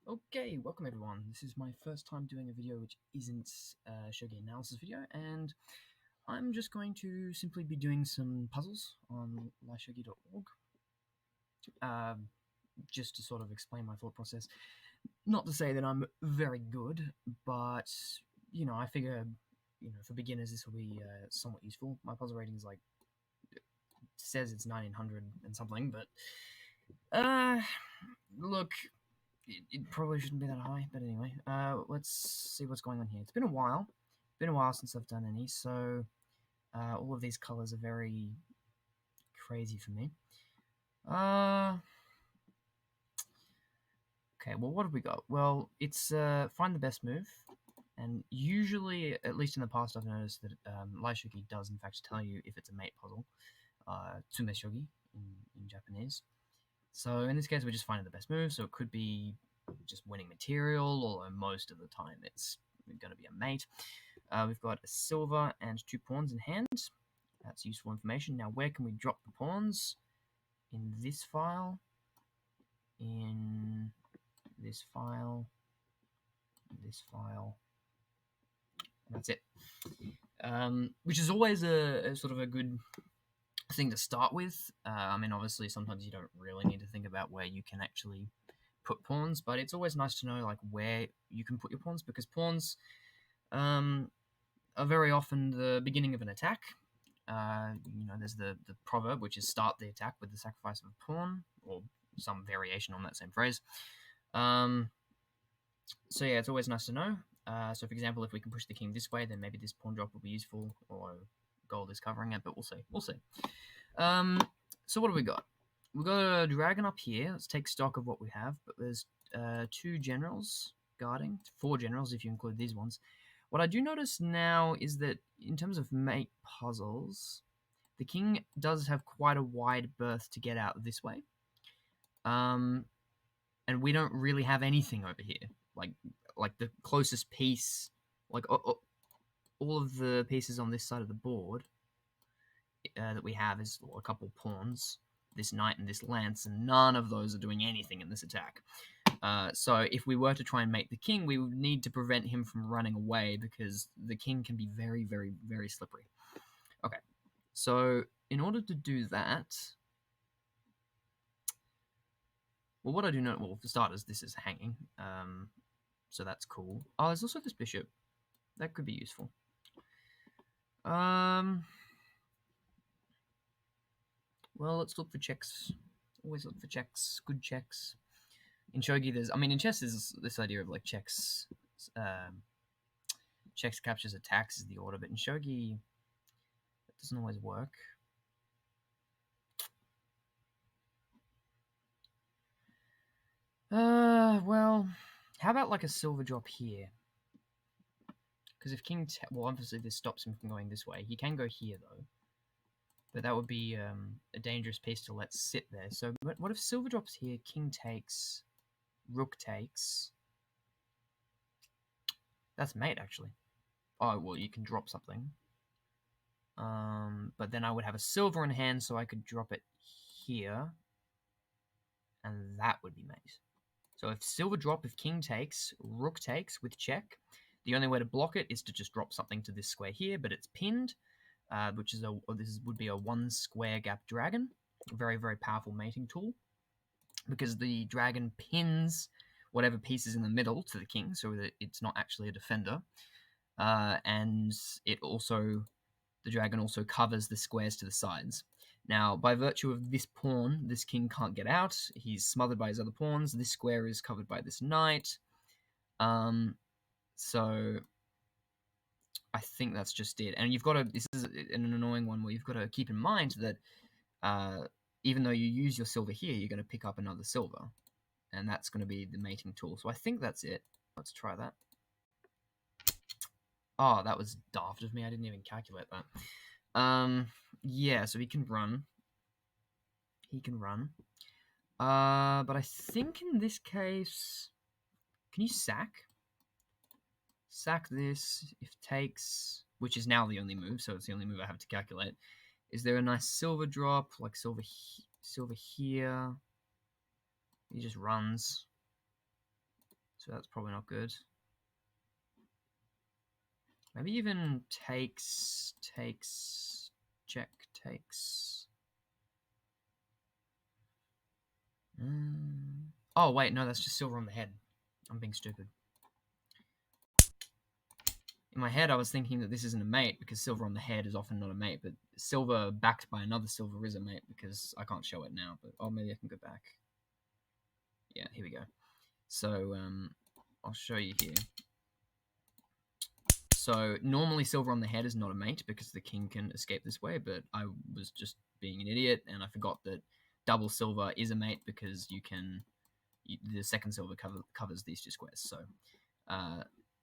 Okay, welcome everyone. This is my first time doing a video which isn't a Shogi analysis video, and I'm just going to simply be doing some puzzles on lishogi.org, just to sort of explain my thought process. Not to say that I'm very good, but, I figure, for beginners this will be somewhat useful. My puzzle rating is says it's 1900 and something, but, look, it probably shouldn't be that high, but anyway, let's see what's going on here. It's been a while. Since I've done any, so all of these colors are very crazy for me. Okay, well, what have we got? Well, it's find the best move, and usually, at least in the past, I've noticed that Laishogi does in fact tell you if it's a mate puzzle, Tsumeshogi in Japanese. So in this case, we're just finding the best move, so it could be just winning material, although most of the time it's going to be a mate. We've got a silver and 2 pawns in hand. That's useful information. Now, where can we drop the pawns? In this file, in this file, this file, and that's it. Which is always a sort of a good thing to start with. I mean, obviously, sometimes you don't really need to think about where you can actually put pawns, but it's always nice to know where you can put your pawns, because pawns are very often the beginning of an attack. There's the proverb, which is start the attack with the sacrifice of a pawn, or some variation on that same phrase. So yeah, it's always nice to know. So for example, if we can push the king this way, then maybe this pawn drop will be useful, or gold is covering it, but we'll see. So what do we got? We've got a dragon up here. Let's take stock of what we have. But there's 2 generals guarding, 4 generals if you include these ones. What I do notice now is that in terms of mate puzzles, the king does have quite a wide berth to get out this way. And we don't really have anything over here. Like the closest piece, all of the pieces on this side of the board that we have is a couple pawns, this knight and this lance, and none of those are doing anything in this attack. So if we were to try and mate the king, we would need to prevent him from running away, because the king can be very, very, very slippery. Okay, so in order to do that, well, what I do know, well, for starters, this is hanging, so that's cool. Oh, there's also this bishop. That could be useful. Well, let's look for checks. Always look for checks, good checks. In Shogi, in chess, there's this idea of checks. Checks captures attacks is the order, but in Shogi, that doesn't always work. Well, how about a silver drop here? Because if king, well, obviously this stops him from going this way. He can go here though, but that would be a dangerous piece to let sit there. So, what if silver drops here? King takes, rook takes. That's mate actually. Oh well, you can drop something. But then I would have a silver in hand, so I could drop it here, and that would be mate. So if silver drop, if king takes, rook takes with check, the only way to block it is to just drop something to this square here, but it's pinned, which is would be a 1 square gap dragon, a very, very powerful mating tool, because the dragon pins whatever piece is in the middle to the king, so that it's not actually a defender, and the dragon also covers the squares to the sides. Now, by virtue of this pawn, this king can't get out. He's smothered by his other pawns. This square is covered by this knight. So I think that's just it. And this is an annoying one where you've got to keep in mind that even though you use your silver here, you're going to pick up another silver. And that's going to be the mating tool. So I think that's it. Let's try that. Oh, that was daft of me. I didn't even calculate that. Yeah, so he can run. But I think in this case, can you sack? Sack this, if takes, which is now the only move, so it's the only move I have to calculate. Is there a nice silver drop, silver here? He just runs. So that's probably not good. Maybe even takes, check, takes. Oh, wait, no, that's just silver on the head. I'm being stupid. In my head, I was thinking that this isn't a mate because silver on the head is often not a mate, but silver backed by another silver is a mate because I can't show it now, but oh, maybe I can go back. Yeah, here we go. So, I'll show you here. So, normally silver on the head is not a mate because the king can escape this way, but I was just being an idiot and I forgot that double silver is a mate because the second silver covers these two squares. So,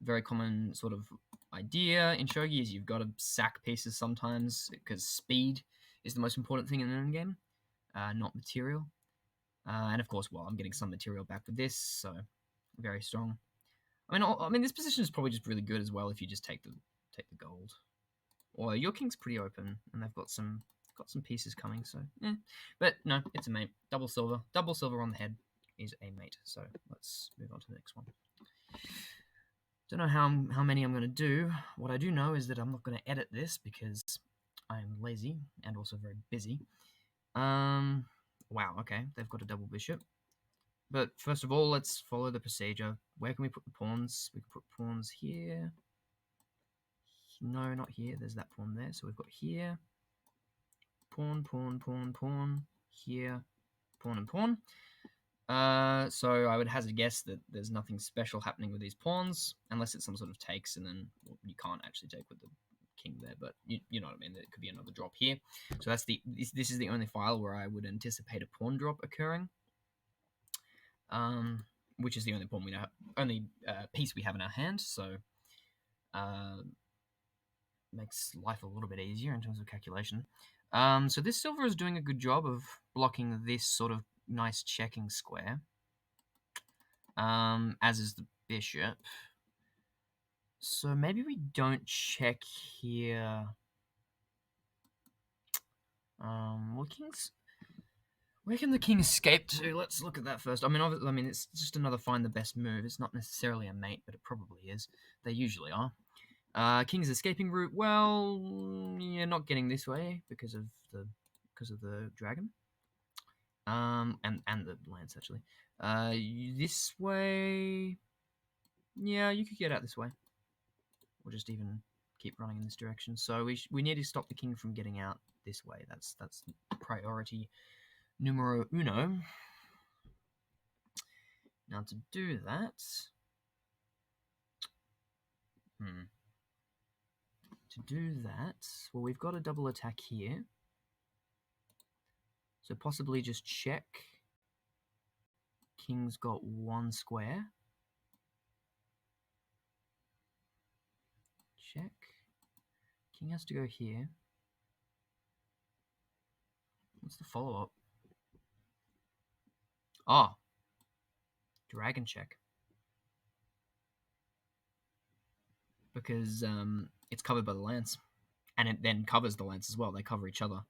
very common sort of idea in Shogi is you've got to sack pieces sometimes because speed is the most important thing in an endgame, not material. And of course, well, I'm getting some material back with this, so very strong. I mean, this position is probably just really good as well if you just take the gold. Or your king's pretty open, and they've got some pieces coming, so But no, it's a mate. Double silver on the head is a mate. So let's move on to the next one. Don't know how many I'm going to do. What I do know is that I'm not going to edit this because I am lazy and also very busy. Wow, okay, they've got a double bishop. But first of all, let's follow the procedure. Where can we put the pawns? We can put pawns here. No, not here. There's that pawn there. So we've got here. Pawn, pawn, pawn, pawn. Here. Pawn and pawn. So I would hazard a guess that there's nothing special happening with these pawns, unless it's some sort of takes, and then you can't actually take with the king there, but you know what I mean. There could be another drop here. So that's this is the only file where I would anticipate a pawn drop occurring. Which is the only piece we have in our hand, so makes life a little bit easier in terms of calculation. So this silver is doing a good job of blocking this sort of nice checking square, as is the bishop. So maybe we don't check here. Where can the king escape to? Let's look at that first. I mean, it's just another find the best move. It's not necessarily a mate, but it probably is. They usually are. King's escaping route. Well, yeah, not getting this way because of the dragon. And the lance actually. This way. Yeah, you could get out this way, or just even keep running in this direction. So we need to stop the king from getting out this way. That's priority numero uno. Now to do that, well, we've got a double attack here. So possibly just check. King's got one square. Check. King has to go here. What's the follow-up? Ah, dragon check. Because it's covered by the lance. And it then covers the lance as well. They cover each other.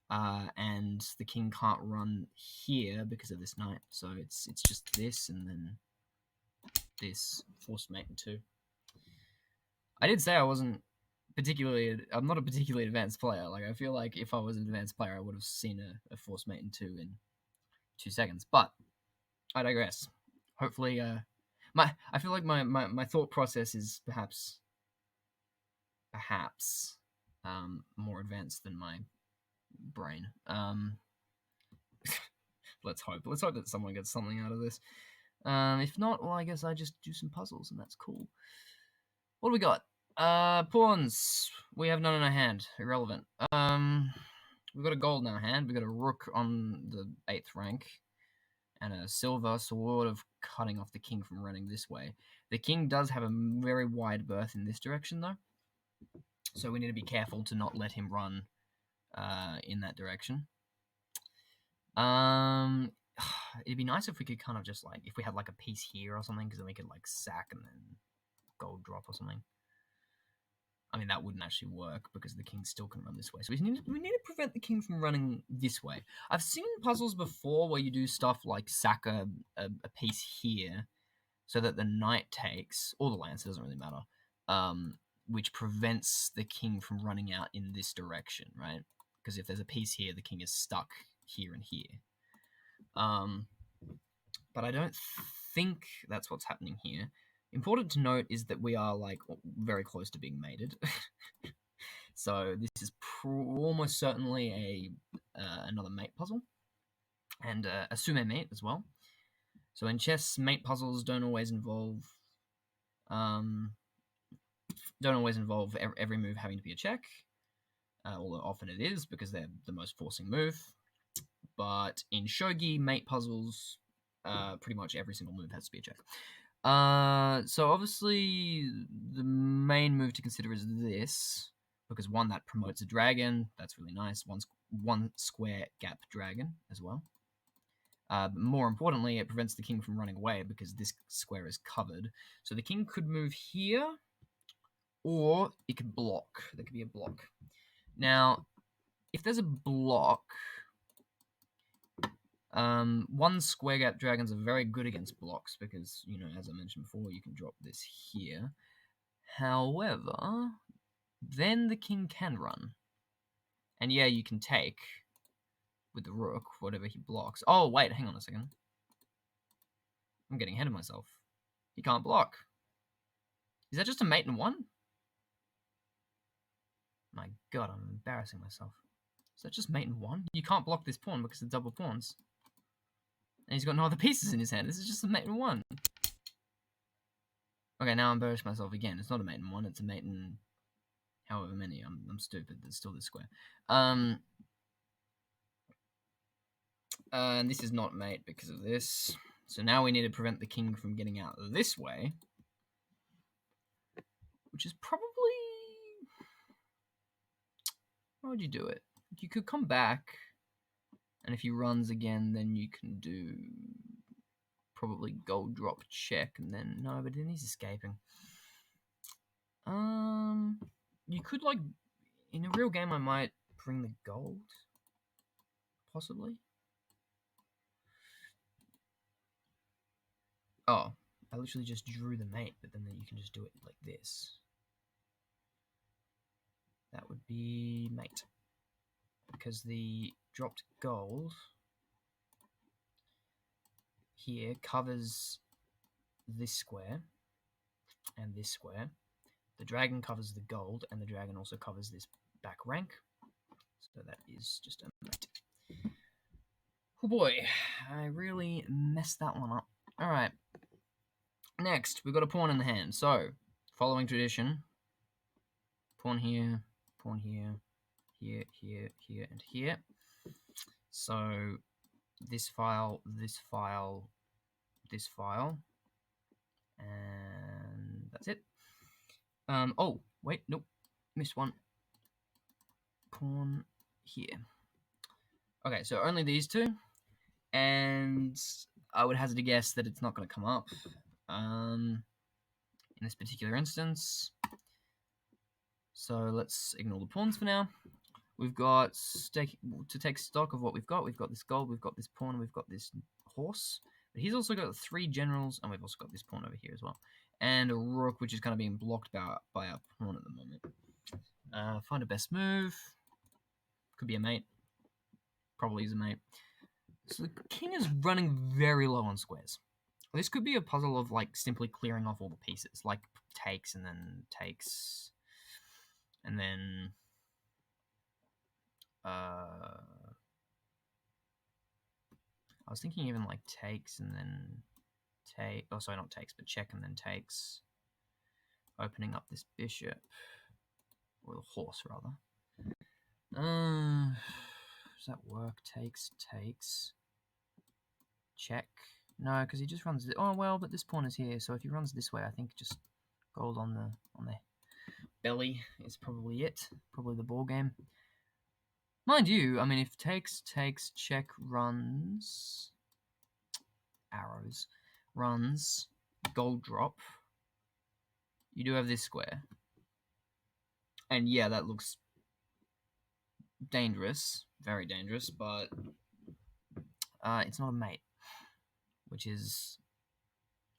And the king can't run here because of this knight. So it's just this and then this. Forced mate in 2. I did say I'm not a particularly advanced player. Like, I feel like if I was an advanced player, I would have seen a forced mate in 2 in 2 seconds. But I digress. Hopefully, I feel like my thought process is perhaps more advanced than my brain. Let's hope that someone gets something out of this. If not, well, I guess I just do some puzzles, and that's cool. What do we got? Pawns. We have none in our hand. Irrelevant. We've got a gold in our hand. We've got a rook on the 8th rank. And a silver, sort of cutting off the king from running this way. The king does have a very wide berth in this direction, though. So we need to be careful to not let him run in that direction. It'd be nice if we could kind of just, like, if we had, like, a piece here or something, because then we could, like, sack and then gold drop or something. I mean, that wouldn't actually work because the king still can run this way. So we need to prevent the king from running this way. I've seen puzzles before where you do stuff like sack a piece here so that the knight takes, or the lance, it doesn't really matter, which prevents the king from running out in this direction, right? Because if there's a piece here, the king is stuck here and here. But I don't think that's what's happening here. Important to note is that we are like very close to being mated. So this is almost certainly another mate puzzle, and a sume mate as well. So in chess, mate puzzles don't always involve every move having to be a check, although often it is because they're the most forcing move. But in shogi, mate puzzles, pretty much every single move has to be a check. So obviously the main move to consider is this, because one, that promotes a dragon, that's really nice. One square gap dragon as well. But more importantly, it prevents the king from running away because this square is covered. So the king could move here, or it could block. There could be a block. Now, if there's a block, one square gap dragons are very good against blocks because, you know, as I mentioned before, you can drop this here. However, then the king can run. And yeah, you can take with the rook, whatever he blocks. Oh, wait, hang on a second. I'm getting ahead of myself. He can't block. Is that just a mate in one? My god, I'm embarrassing myself. Is that just mate in one? You can't block this pawn because it's double pawns. And he's got no other pieces in his hand. This is just a mate in one. Okay, now I embarrassed myself again. It's not a mate in one, it's a mate in however many. I'm stupid. There's still this square. And this is not mate because of this. So now we need to prevent the king from getting out this way. Which is probably... How would you do it? You could come back, and if he runs again, then you can do probably gold drop check, and then... No, but then he's escaping. You could, like... In a real game, I might bring the gold. Possibly. Oh, I literally just drew the mate, but then you can just do it like this. That would be mate. Because the dropped gold here covers this square and this square. The dragon covers the gold, and the dragon also covers this back rank. So that is just a mate. Oh boy, I really messed that one up. Alright. Next, we've got a pawn in the hand. So, following tradition, pawn here, here, and here. So, this file, and that's it. Oh, wait, nope, missed one. Pawn here. Okay, so only these two, and I would hazard a guess that it's not going to come up in this particular instance. So let's ignore the pawns for now. We've got to take stock of what we've got. We've got this gold, we've got this pawn, we've got this horse. But he's also got 3 generals, and we've also got this pawn over here as well. And a rook, which is kind of being blocked by our pawn at the moment. Find a best move. Could be a mate. Probably is a mate. So the king is running very low on squares. This could be a puzzle of like simply clearing off all the pieces, like takes and then takes, and then I was thinking even like takes and then take. Oh, sorry, not takes, but check and then takes, opening up this bishop or the horse rather. Does that work? Takes, check. No, because he just runs. Oh well, but this pawn is here, so if he runs this way, I think just gold on the belly is probably it. Probably the ball game. Mind you, I mean, if takes, check, runs, arrows, runs, gold drop, you do have this square. And yeah, that looks dangerous, very dangerous, but it's not a mate, which is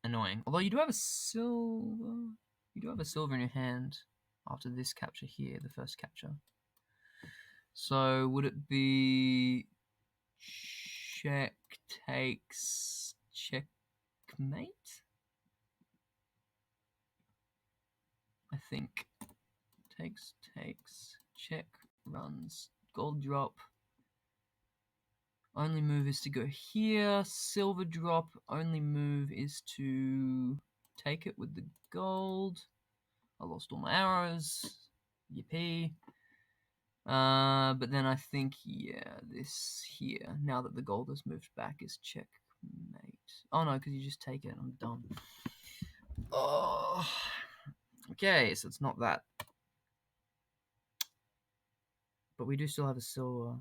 a annoying. Although you do have a silver. You do have a silver in your hand after this capture here, the first capture. So would it be check takes checkmate? I think takes check runs gold drop. Only move is to go here. Silver drop. Only move is to take it with the gold. I lost all my arrows. Yippee. But then I think, yeah, this here, now that the gold has moved back, is checkmate. Oh no, because you just take it. I'm done. Oh. Okay, so it's not that. But we do still have a silver.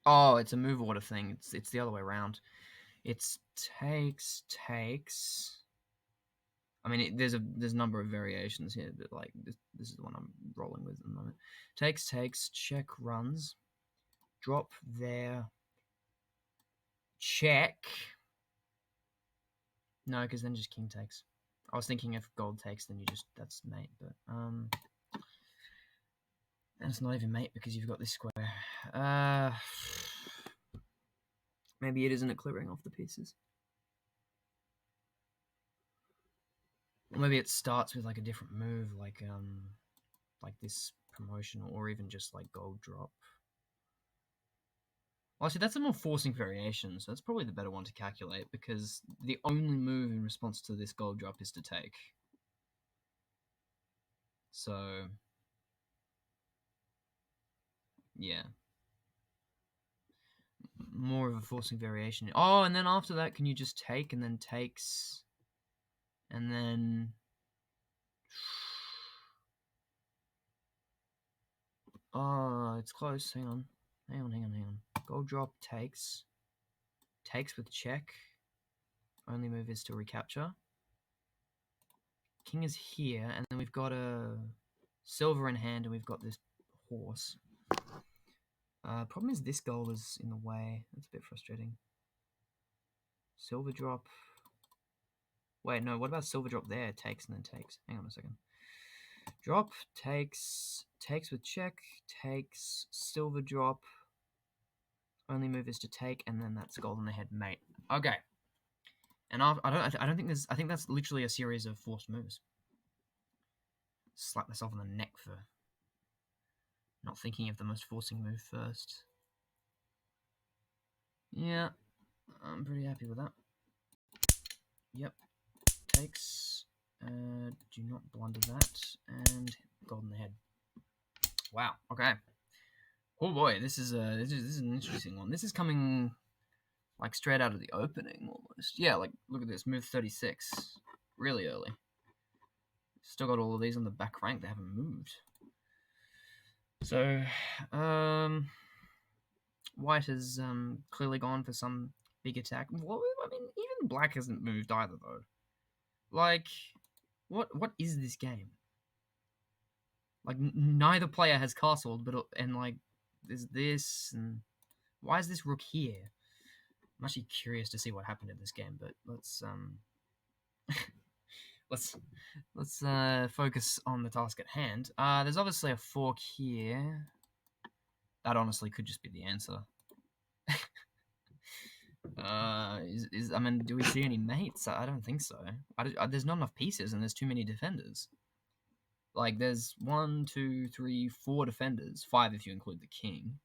Oh, it's a move order thing. It's the other way around. It's takes. I mean, there's a number of variations here, but like this is the one I'm rolling with at the moment. Takes, check runs, drop there, check. No, because then just king takes. I was thinking if gold takes, then that's mate, but and it's not even mate because you've got this square. Maybe it isn't a clearing off the pieces. Or maybe it starts with like a different move, like this promotional, or even just like gold drop. Well, actually, that's a more forcing variation, so that's probably the better one to calculate, because the only move in response to this gold drop is to take. So, yeah. More of a forcing variation. Oh, and then after that, can you just take, and then takes, and then... Oh, it's close. Hang on. Gold drop takes. Takes with check. Only move is to recapture. King is here, and then we've got a silver in hand, and we've got this horse. Problem is this gold is in the way. That's a bit frustrating. Silver drop. Wait, no, what about silver drop there? Takes and then takes. Hang on a second. Drop, takes with check, takes, silver drop. Only move is to take, and then that's gold on the head, mate. Okay. And I don't think there's. I think that's literally a series of forced moves. Slap myself on the neck for not thinking of the most forcing move first. Yeah, I'm pretty happy with that. Yep. Takes. Do not blunder that, and gold in the head. Wow. Okay. Oh boy, this is an interesting one. This is coming like straight out of the opening almost. Yeah, like look at this, move 36, really early. Still got all of these on the back rank. They haven't moved. So, white has clearly gone for some big attack. Well, I mean, even black hasn't moved either though. Like, what is this game? Like, neither player has castled, and like, there's this, and why is this rook here? I'm actually curious to see what happened in this game, but let's let's focus on the task at hand. There's obviously a fork here. That honestly could just be the answer. I mean, do we see any mates? I don't think so. There's not enough pieces, and there's too many defenders. Like, there's 1, 2, 3, 4 defenders, 5 if you include the king.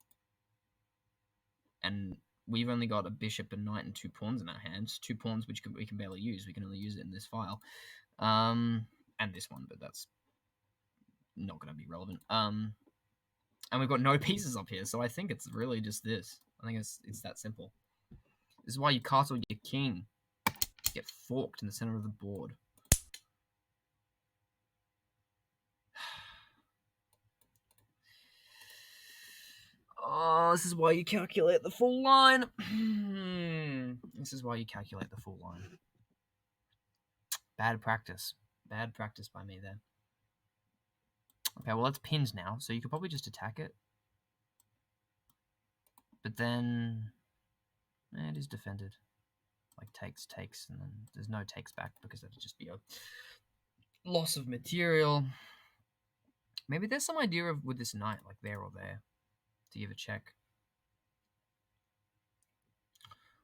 And we've only got a bishop, a knight, and 2 pawns in our hands. 2 pawns which we can barely use. We can only use it in this file. And this one, but that's not going to be relevant. And we've got no pieces up here, so I think it's really just this. I think it's that simple. This is why you castle your king. Get forked in the center of the board. Oh, this is why you calculate the full line. This is why you calculate the full line. Bad practice. Bad practice by me there. Okay, well, it's pinned now, so you could probably just attack it. But then... it is defended. Like takes, and then there's no takes back because that'd just be a loss of material. Maybe there's some idea of with this knight, like there or there, to give a check.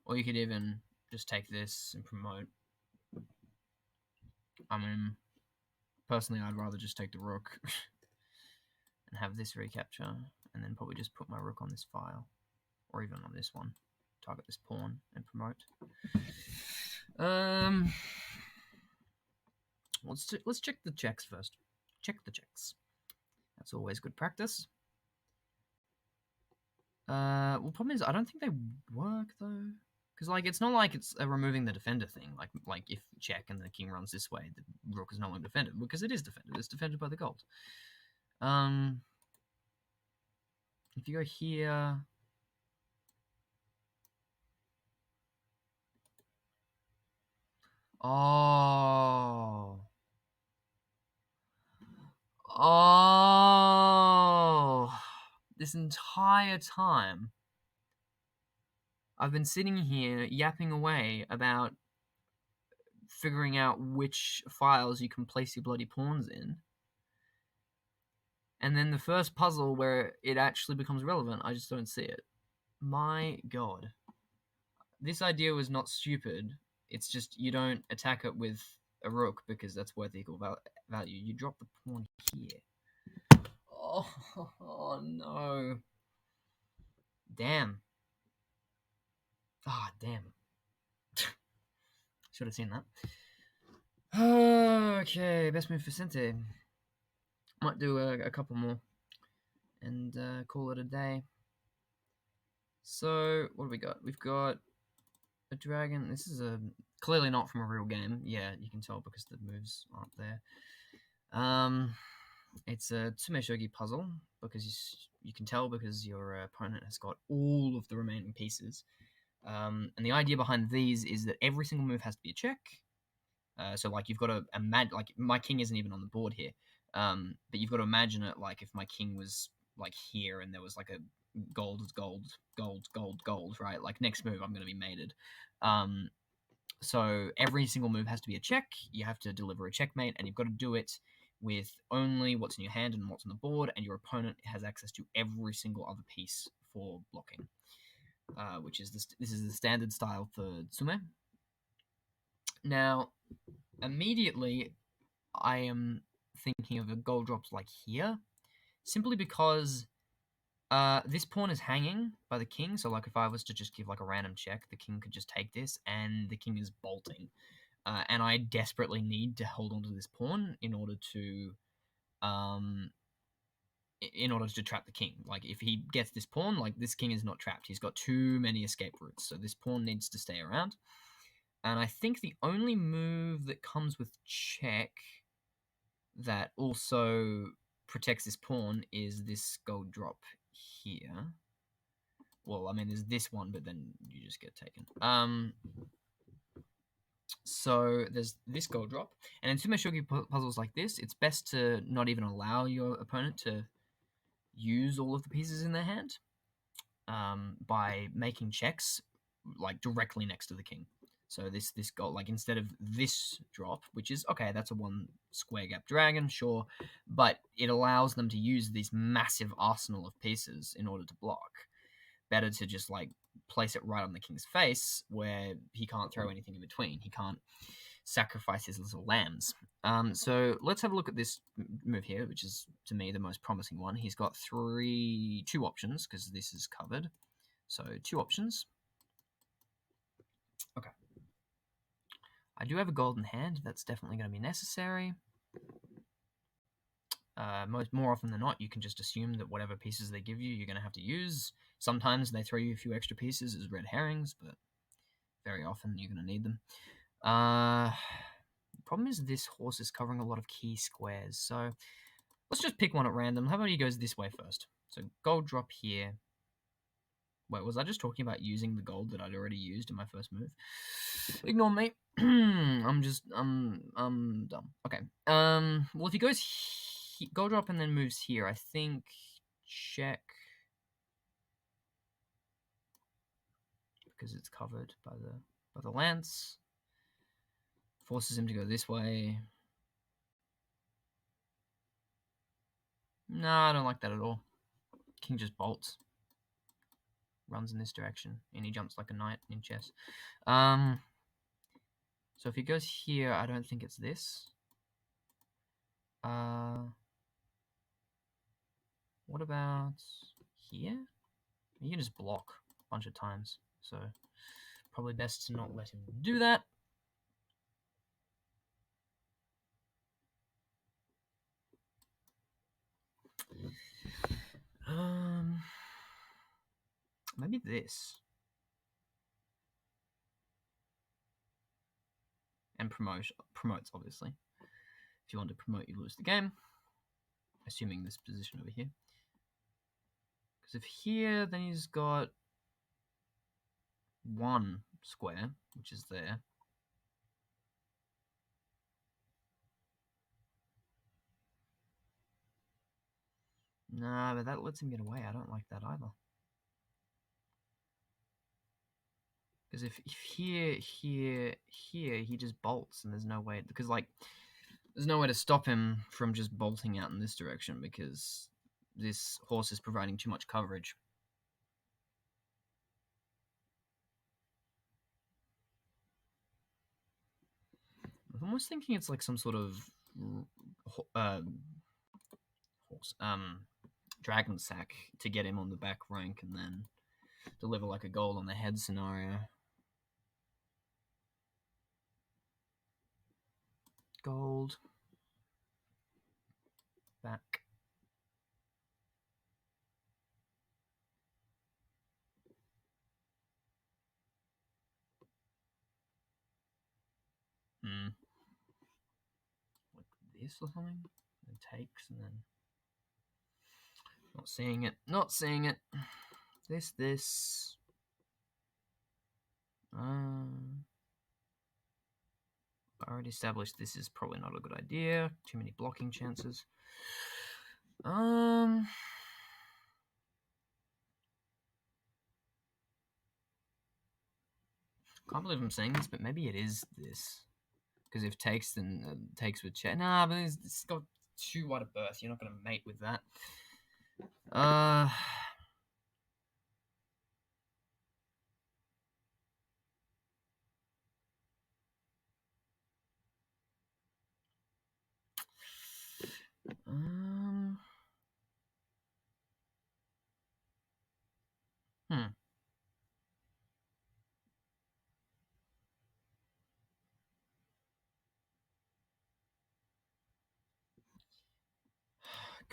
Or you could even just take this and promote. I mean, personally, I'd rather just take the rook and have this recapture, and then probably just put my rook on this file, or even on this one. Target this pawn and promote. Let's check the checks first. Check the checks. That's always good practice. Well, problem is I don't think they work though, because like it's not like it's removing the defender thing. Like if check and the king runs this way, the rook is no longer defended because it is defended. It's defended by the gold. If you go here. Oh. This entire time, I've been sitting here yapping away about figuring out which files you can place your bloody pawns in. And then the first puzzle where it actually becomes relevant, I just don't see it. My god. This idea was not stupid. It's just you don't attack it with a rook because that's worth equal value. You drop the pawn here. Oh no. Damn. Ah, damn. Should have seen that. Okay, best move for Sente. Might do a couple more and call it a day. So, what do we got? We've got a dragon. This is clearly not from a real game. Yeah, you can tell because the moves aren't there. It's a Shogi puzzle because you can tell because your opponent has got all of the remaining pieces. And the idea behind these is that every single move has to be a check. So like you've got to imagine, like my king isn't even on the board here, but you've got to imagine it like if my king was like here and there was like a gold, right? Like next move I'm going to be mated. So every single move has to be a check. You have to deliver a checkmate, and you've got to do it with only what's in your hand and what's on the board, and your opponent has access to every single other piece for blocking, which is this is the standard style for Tsume. Now, immediately, I am thinking of a gold drops like here, simply because this pawn is hanging by the king, so like if I was to just give like a random check, the king could just take this, and the king is bolting. And I desperately need to hold on to this pawn in order to trap the king. Like if he gets this pawn, like this king is not trapped. He's got too many escape routes, so this pawn needs to stay around. And I think the only move that comes with check that also protects this pawn is this gold drop here. Well, I mean, there's this one, but then you just get taken. So there's this gold drop, and in Sumo Shogi puzzles like this, it's best to not even allow your opponent to use all of the pieces in their hand by making checks like directly next to the king. So this gold, like instead of this drop, which is okay, that's a one square gap dragon, sure, but it allows them to use this massive arsenal of pieces in order to block. Better to just like place it right on the king's face where he can't throw anything in between. He can't sacrifice his little lambs. So let's have a look at this move here, which is to me the most promising one. He's got two options because this is covered. So two options. Okay. I do have a golden hand. That's definitely going to be necessary. More often than not, you can just assume that whatever pieces they give you, you're going to have to use. Sometimes they throw you a few extra pieces as red herrings, but very often you're going to need them. The problem is this horse is covering a lot of key squares, so let's just pick one at random. How about he goes this way first? So gold drop here. Wait, was I just talking about using the gold that I'd already used in my first move? Ignore me. I'm dumb. Okay. Well, if he goes gold drop and then moves here, I think check. because it's covered by the lance. Forces him to go this way. No, I don't like that at all. King just bolts. Runs in this direction, and he jumps like a knight in chess. So if he goes here, I don't think it's this. What about here? You can just block a bunch of times, so probably best to not let him do that. Maybe this. And promotes, obviously. If you want to promote, you lose the game. Assuming this position over here. Because if here, then he's got 1 square, which is there. Nah, but that lets him get away. I don't like that either. Because if here, he just bolts, and there's no way, because like, there's no way to stop him from just bolting out in this direction, because this horse is providing too much coverage. I'm almost thinking it's like some sort of dragon sack to get him on the back rank and then deliver like a goal on the head scenario. Gold. Back. Like this or something? And takes and then... Not seeing it. Not seeing it. This. I already established this is probably not a good idea. Too many blocking chances. Can't believe I'm saying this, but maybe it is this. Because if takes, then takes with check. Nah, but it's got too wide a berth. You're not going to mate with that.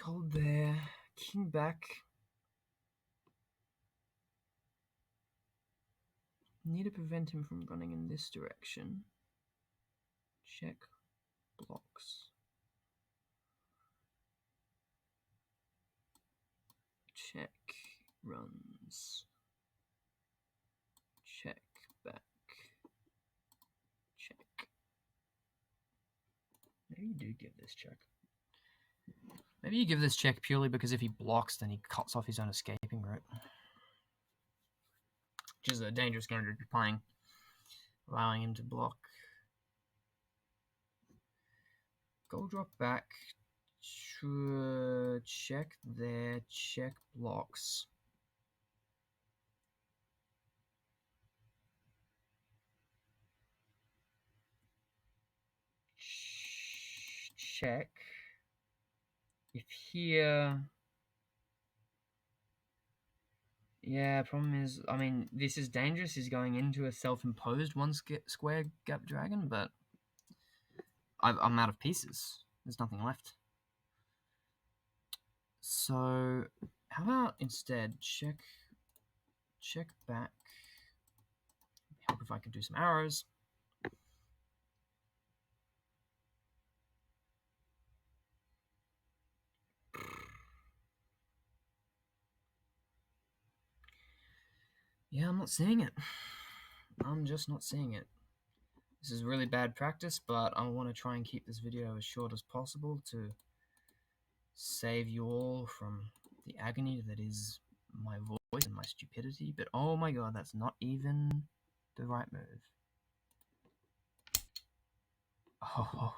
Gold there. King back. Need to prevent him from running in this direction. Check. Blocks. Check. Runs. Check. Back. Check. Maybe you do give this check. Maybe you give this check purely because if he blocks, then he cuts off his own escaping route. Which is a dangerous game to be playing. Allowing him to block. Gold drop back. Check there. Check blocks. Check. If here... Yeah, problem is, I mean, this is dangerous. He's going into a self-imposed 1 square gap dragon, but I'm out of pieces. There's nothing left. So, how about instead check back. Help if I could do some arrows. Yeah, I'm not seeing it. I'm just not seeing it. This is really bad practice, but I want to try and keep this video as short as possible to save you all from the agony that is my voice and my stupidity, but oh my god, that's not even the right move.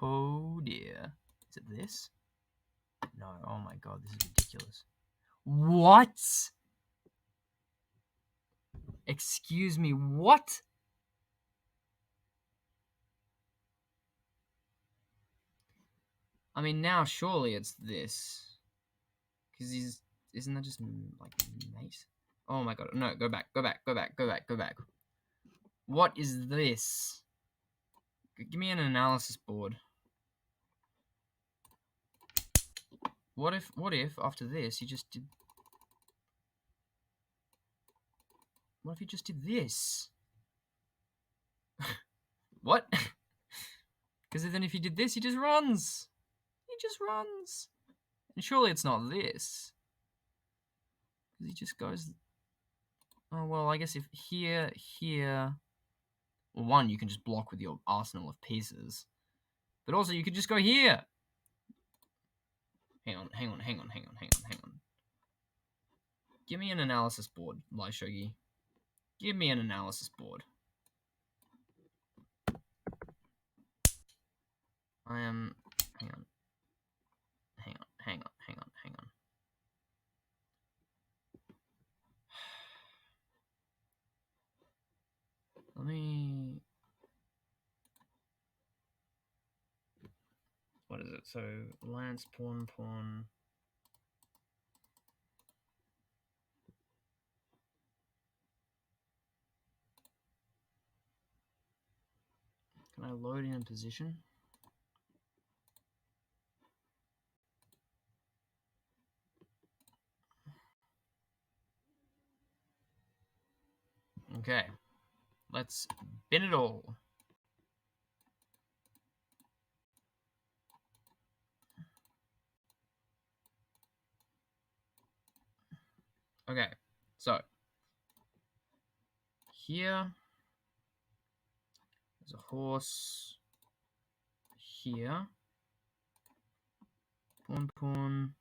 Oh dear. Is it this? No, oh my god, this is ridiculous. What? Excuse me, what? I mean, now surely it's this. Because isn't that just, like, nice? Oh my god, no, go back. What is this? Give me an analysis board. What if after this you just did... What if you just did this? What? Because then if you did this, he just runs. He just runs. And surely it's not this. Because he just goes... Oh, well, I guess if here... Well, one, you can just block with your arsenal of pieces. But also, you could just go here. Hang on. Give me an analysis board, Shogi. Give me an analysis board. I am... Hang on. Let me... What is it? So, lance, pawn. Can I load in position? Okay. Let's bin it all. Okay. So, here. There's a horse. Here. Pawn.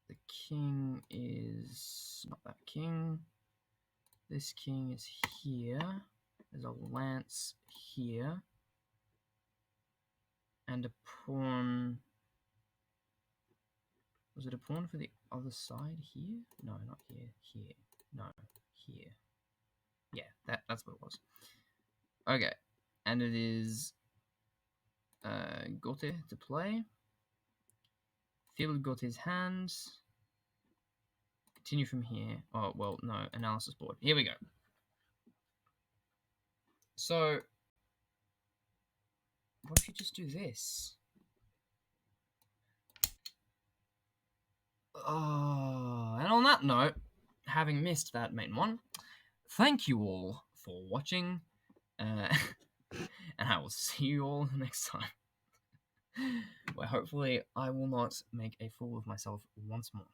The king is not that king. This king is here. There's a lance here. And a pawn. Was it a pawn for the other side here? No, not here. Here. No, here. Yeah, that's what it was. Okay. And it is Gote to play. Field Gote's hands. Continue from here. Oh, well, no, analysis board. Here we go. So, what if you just do this? And on that note, having missed that main one, thank you all for watching, and I will see you all next time, where hopefully I will not make a fool of myself once more.